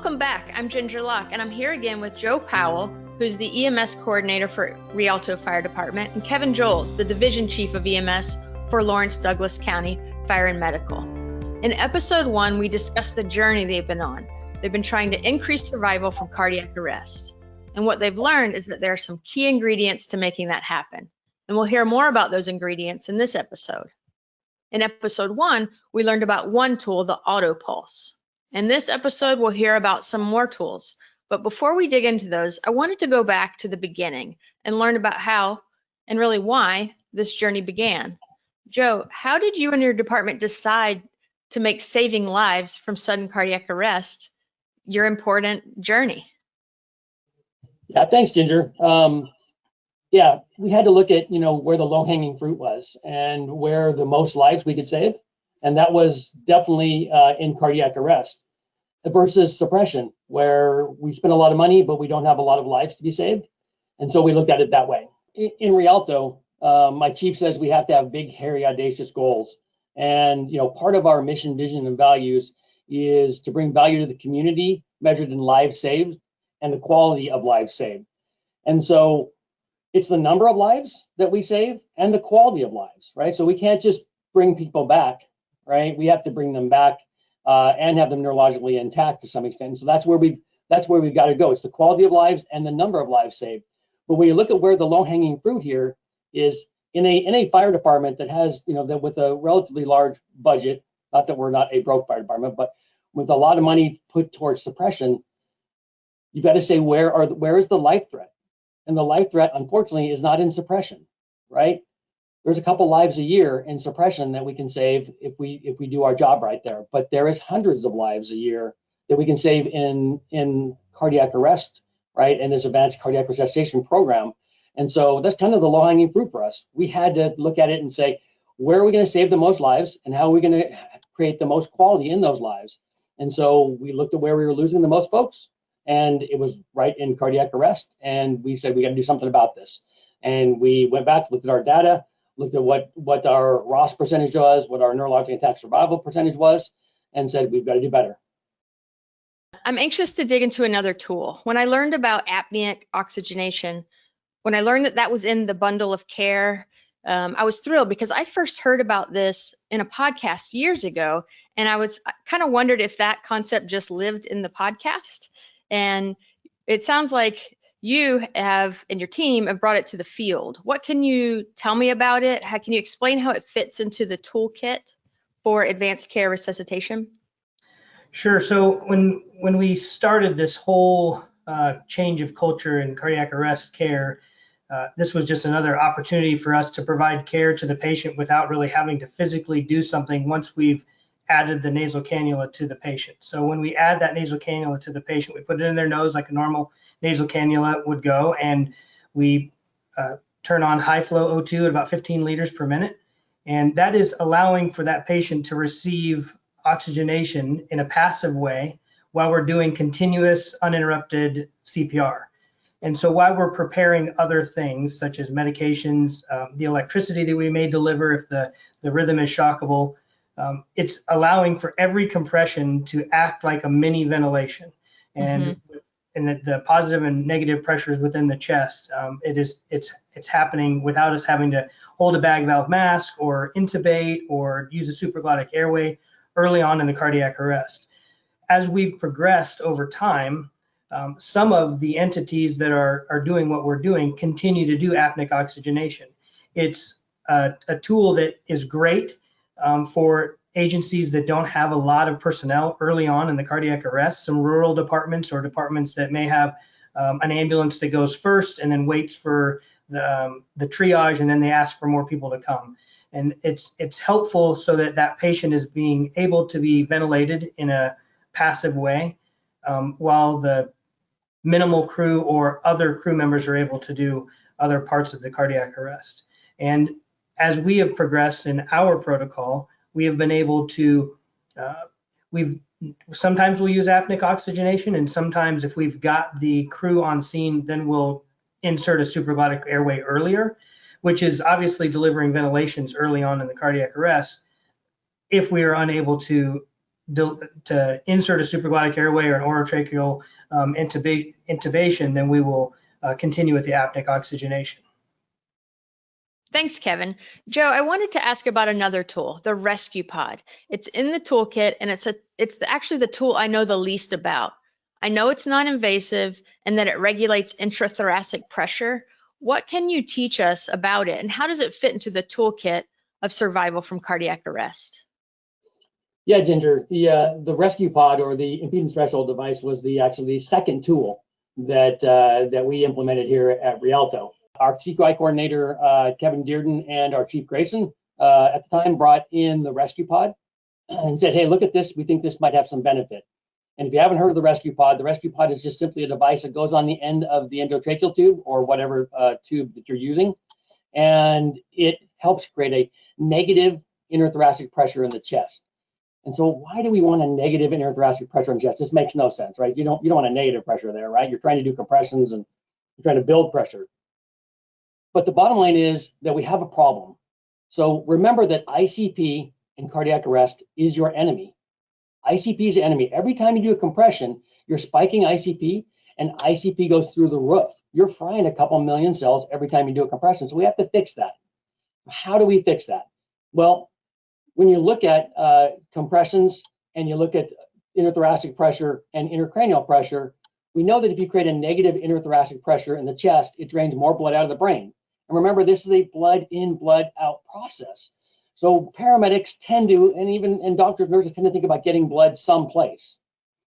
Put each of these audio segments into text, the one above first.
Welcome back. I'm Ginger Locke, and I'm here again with Joe Powell, who's the EMS coordinator for Rialto Fire Department, and Kevin Joels, the division chief of EMS for Lawrence Douglas County Fire and Medical. In episode 1, we discussed the journey they've been on. They've been trying to increase survival from cardiac arrest. And what they've learned is that there are some key ingredients to making that happen. And we'll hear more about those ingredients in this episode. In episode 1, we learned about one tool, the auto pulse. In this episode, we'll hear about some more tools. But before we dig into those, I wanted to go back to the beginning and learn about how, and really why, this journey began. Joe, how did you and your department decide to make saving lives from sudden cardiac arrest your important journey? Yeah, thanks, Ginger. We had to look at, where the low-hanging fruit was and where the most lives we could save. And that was definitely in cardiac arrest versus suppression, where we spend a lot of money, but we don't have a lot of lives to be saved. And so we looked at it that way. In Rialto, my chief says we have to have big, hairy, audacious goals. And, part of our mission, vision, and values is to bring value to the community measured in lives saved and the quality of lives saved. And so it's the number of lives that we save and the quality of lives, right? So we can't just bring people back, right? We have to bring them back and have them neurologically intact to some extent. And so that's where we've got to go. It's the quality of lives and the number of lives saved. But when you look at where the low-hanging fruit here is in a fire department that has, that with a relatively large budget, not that we're not a broke fire department, but with a lot of money put towards suppression, you've got to say where is the life threat? And the life threat, unfortunately, is not in suppression, right? There's a couple lives a year in suppression that we can save if we do our job right there. But there is hundreds of lives a year that we can save in cardiac arrest, right? And this advanced cardiac resuscitation program. And so that's kind of the low-hanging fruit for us. We had to look at it and say, where are we going to save the most lives and how are we going to create the most quality in those lives? And so we looked at where we were losing the most folks, and it was right in cardiac arrest. And we said, we got to do something about this. And we went back, looked at our data, looked at what our ROS percentage was, what our neurologic attack survival percentage was, and said, we've got to do better. I'm anxious to dig into another tool. When I learned about apneic oxygenation, when I learned that was in the bundle of care, I was thrilled because I first heard about this in a podcast years ago, and I kind of wondered if that concept just lived in the podcast. And it sounds like you have, and your team have brought it to the field. What can you tell me about it? How can you explain how it fits into the toolkit for advanced care resuscitation? Sure. So when we started this whole change of culture in cardiac arrest care, this was just another opportunity for us to provide care to the patient without really having to physically do something once we've added the nasal cannula to the patient. So when we add that nasal cannula to the patient, we put it in their nose like a normal nasal cannula would go, and we turn on high flow O2 at about 15 liters per minute. And that is allowing for that patient to receive oxygenation in a passive way while we're doing continuous uninterrupted CPR. And so while we're preparing other things such as medications, the electricity that we may deliver if the rhythm is shockable, it's allowing for every compression to act like a mini ventilation. And the positive and negative pressures within the chest, it's happening without us having to hold a bag valve mask or intubate or use a supraglottic airway early on in the cardiac arrest. As we've progressed over time, some of the entities that are doing what we're doing continue to do apneic oxygenation. It's a tool that is great for agencies that don't have a lot of personnel early on in the cardiac arrest, some rural departments or departments that may have an ambulance that goes first and then waits for the triage, and then they ask for more people to come. And it's helpful so that patient is being able to be ventilated in a passive way while the minimal crew or other crew members are able to do other parts of the cardiac arrest. And as we have progressed in our protocol, we have been able to, sometimes we'll use apneic oxygenation, and sometimes if we've got the crew on scene, then we'll insert a supraglottic airway earlier, which is obviously delivering ventilations early on in the cardiac arrest if we are unable to to insert a supraglottic airway or an orotracheal intubation, then we will continue with the apneic oxygenation. Thanks, Kevin. Joe, I wanted to ask about another tool, the rescue pod. It's in the toolkit, and it's actually the tool I know the least about. I know it's non-invasive and that it regulates intrathoracic pressure. What can you teach us about it, and how does it fit into the toolkit of survival from cardiac arrest? Yeah, Ginger, the rescue pod or the impedance threshold device was actually the second tool that we implemented here at Rialto. Our CQI coordinator, Kevin Dearden, and our Chief Grayson at the time brought in the rescue pod and said, hey, look at this. We think this might have some benefit. And if you haven't heard of the rescue pod is just simply a device that goes on the end of the endotracheal tube or whatever tube that you're using. And it helps create a negative interthoracic pressure in the chest. And so why do we want a negative interthoracic pressure in the chest? This makes no sense, right? You don't want a negative pressure there, right? You're trying to do compressions and you're trying to build pressure. But the bottom line is that we have a problem. So remember that ICP in cardiac arrest is your enemy. ICP is the enemy. Every time you do a compression, you're spiking ICP, and ICP goes through the roof. You're frying a couple million cells every time you do a compression. So we have to fix that. How do we fix that? Well, when you look at compressions and you look at interthoracic pressure and intracranial pressure, we know that if you create a negative interthoracic pressure in the chest, it drains more blood out of the brain. And remember, this is a blood in, blood out process. So paramedics tend to, and doctors, nurses tend to think about getting blood someplace.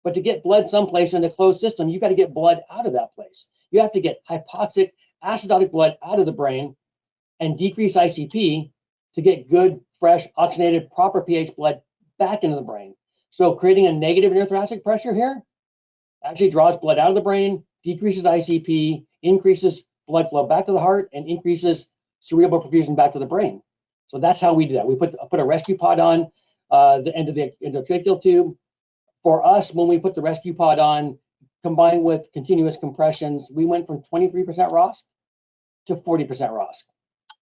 But to get blood someplace in a closed system, you got to get blood out of that place. You have to get hypoxic, acidotic blood out of the brain and decrease ICP to get good, fresh, oxygenated, proper pH blood back into the brain. So creating a negative interthoracic pressure here actually draws blood out of the brain, decreases ICP, increases blood flow back to the heart, and increases cerebral perfusion back to the brain. So that's how we do that. We put a rescue pod on the end of the endotracheal tube. For us, when we put the rescue pod on, combined with continuous compressions, we went from 23% ROSC to 40% ROSC.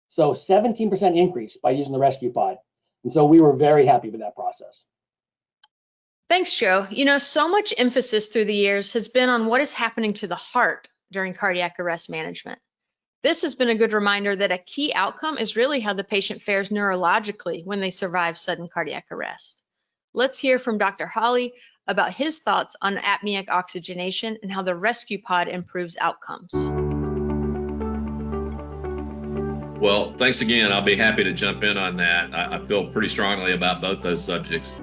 So 17% increase by using the rescue pod. And so we were very happy with that process. Thanks, Joe. You know, so much emphasis through the years has been on what is happening to the heart during cardiac arrest management. This has been a good reminder that a key outcome is really how the patient fares neurologically when they survive sudden cardiac arrest. Let's hear from Dr. Hawley about his thoughts on apneic oxygenation and how the rescue pod improves outcomes. Well, thanks again. I'll be happy to jump in on that. I feel pretty strongly about both those subjects.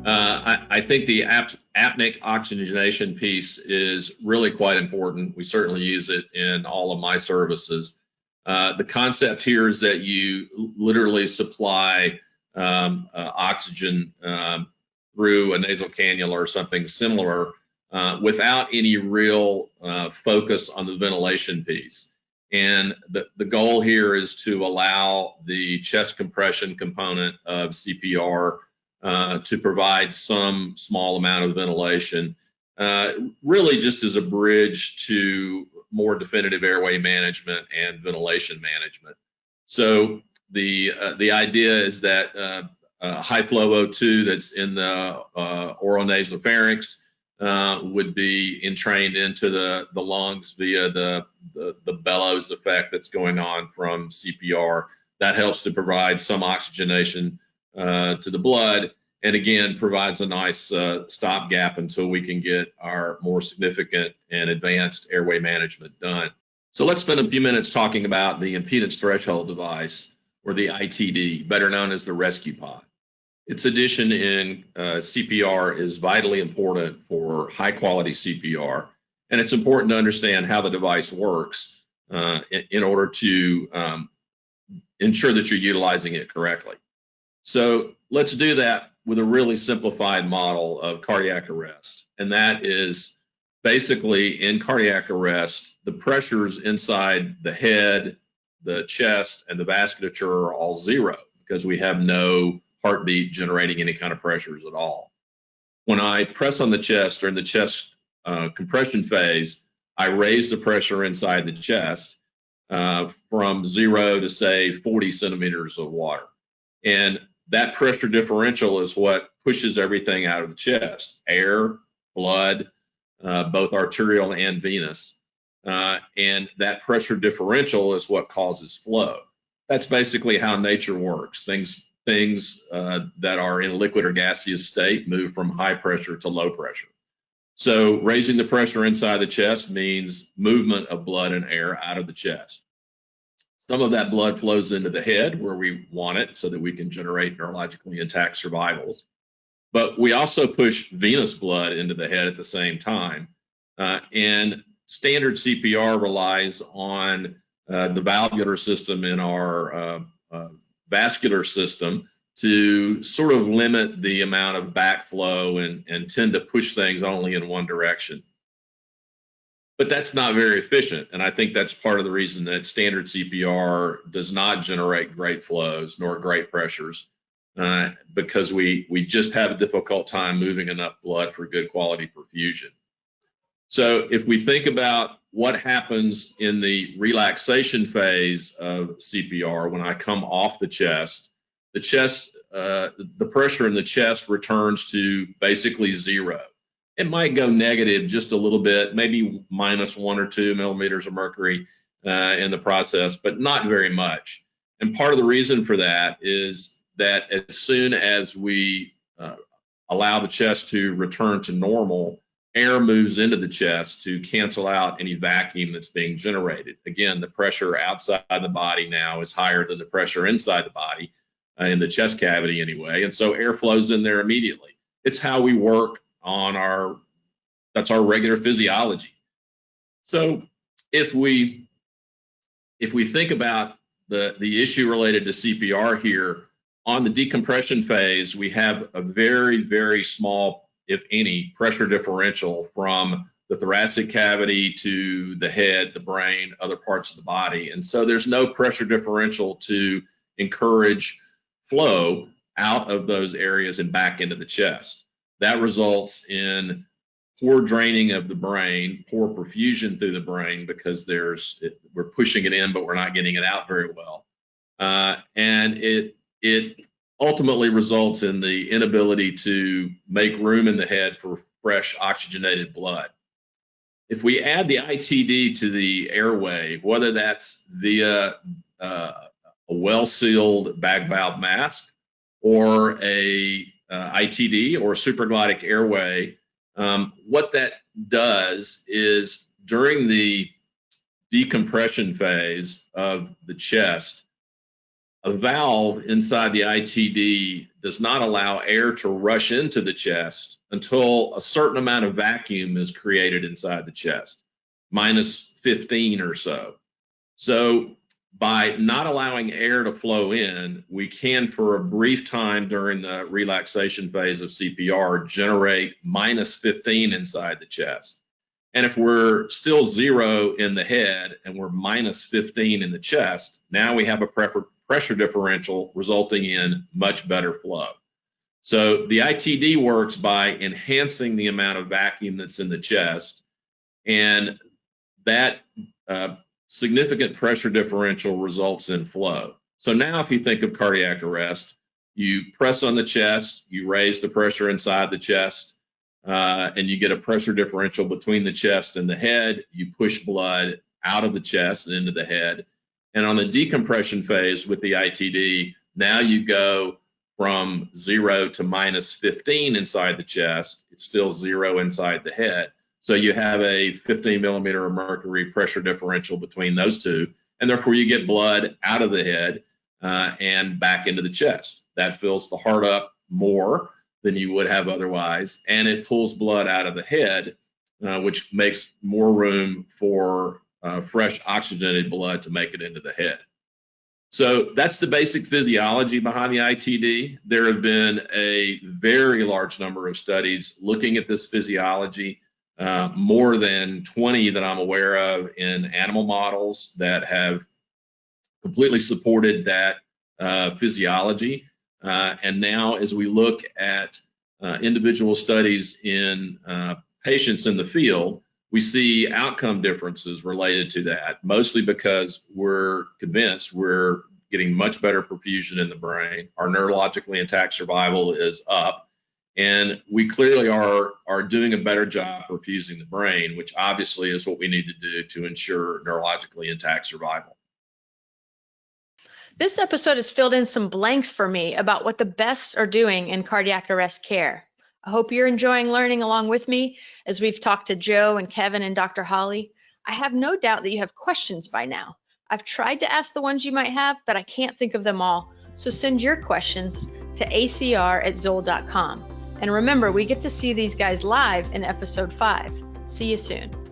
I think the apneic oxygenation piece is really quite important. We certainly use it in all of my services. The concept here is that you literally supply oxygen through a nasal cannula or something similar without any real focus on the ventilation piece. And the goal here is to allow the chest compression component of CPR to provide some small amount of ventilation, really just as a bridge to more definitive airway management and ventilation management. So the idea is that high flow O2 that's in the oral nasopharynx would be entrained into the lungs via the bellows effect that's going on from CPR. That helps to provide some oxygenation to the blood, and again provides a nice stopgap until we can get our more significant and advanced airway management done. So let's spend a few minutes talking about the impedance threshold device, or the ITD, better known as the rescue pod. Its addition in CPR is vitally important for high quality CPR, and it's important to understand how the device works in order to ensure that you're utilizing it correctly. So let's do that with a really simplified model of cardiac arrest, and that is basically in cardiac arrest, the pressures inside the head, the chest, and the vasculature are all zero because we have no heartbeat generating any kind of pressures at all. When I press on the chest during the chest compression phase, I raise the pressure inside the chest from 0 to say 40 centimeters of water. And that pressure differential is what pushes everything out of the chest: air, blood, both arterial and venous. And that pressure differential is what causes flow. That's basically how nature works. Things that are in a liquid or gaseous state move from high pressure to low pressure. So raising the pressure inside the chest means movement of blood and air out of the chest. Some of that blood flows into the head where we want it so that we can generate neurologically intact survivals. But we also push venous blood into the head at the same time. And standard CPR relies on the valvular system in our vascular system to sort of limit the amount of backflow and tend to push things only in one direction. But that's not very efficient, and I think that's part of the reason that standard CPR does not generate great flows nor great pressures, because we just have a difficult time moving enough blood for good quality perfusion. So if we think about what happens in the relaxation phase of CPR, when I come off the chest, the pressure in the chest returns to basically zero. It might go negative just a little bit, maybe -1 or 2 millimeters of mercury in the process, but not very much. And part of the reason for that is that as soon as we allow the chest to return to normal, air moves into the chest to cancel out any vacuum that's being generated. Again, the pressure outside the body now is higher than the pressure inside the body, in the chest cavity anyway, and so air flows in there immediately. It's how we work on that's our regular physiology. So if we think about the issue related to CPR here, on the decompression phase, we have a very, very small, if any, pressure differential from the thoracic cavity to the head, the brain, other parts of the body. And so there's no pressure differential to encourage flow out of those areas and back into the chest. That results in poor draining of the brain, poor perfusion through the brain, because we're pushing it in, but we're not getting it out very well. And it ultimately results in the inability to make room in the head for fresh oxygenated blood. If we add the ITD to the airway, whether that's via a well-sealed bag valve mask or a ITD or supraglottic airway, what that does is during the decompression phase of the chest, a valve inside the ITD does not allow air to rush into the chest until a certain amount of vacuum is created inside the chest, -15 or so. So by not allowing air to flow in, we can, for a brief time during the relaxation phase of CPR, generate -15 inside the chest. And if we're still 0 in the head and we're -15 in the chest, now we have a pressure differential resulting in much better flow. So the ITD works by enhancing the amount of vacuum that's in the chest, and that significant pressure differential results in flow. So now if you think of cardiac arrest, you press on the chest, you raise the pressure inside the chest, and you get a pressure differential between the chest and the head. You push blood out of the chest and into the head. And on the decompression phase with the ITD, now you go from 0 to -15 inside the chest. It's still 0 inside the head. So you have a 15 millimeter of mercury pressure differential between those two, and therefore you get blood out of the head and back into the chest. That fills the heart up more than you would have otherwise, and it pulls blood out of the head, which makes more room for fresh oxygenated blood to make it into the head. So that's the basic physiology behind the ITD. There have been a very large number of studies looking at this physiology. More than 20 that I'm aware of in animal models that have completely supported that physiology. And now as we look at individual studies in patients in the field, we see outcome differences related to that, mostly because we're convinced we're getting much better perfusion in the brain. Our neurologically intact survival is up, And we clearly are doing a better job perfusing the brain, which obviously is what we need to do to ensure neurologically intact survival. This episode has filled in some blanks for me about what the bests are doing in cardiac arrest care. I hope you're enjoying learning along with me as we've talked to Joe and Kevin and Dr. Holly. I have no doubt that you have questions by now. I've tried to ask the ones you might have, but I can't think of them all. So send your questions to acr@zoll.com. And remember, we get to see these guys live in episode 5. See you soon.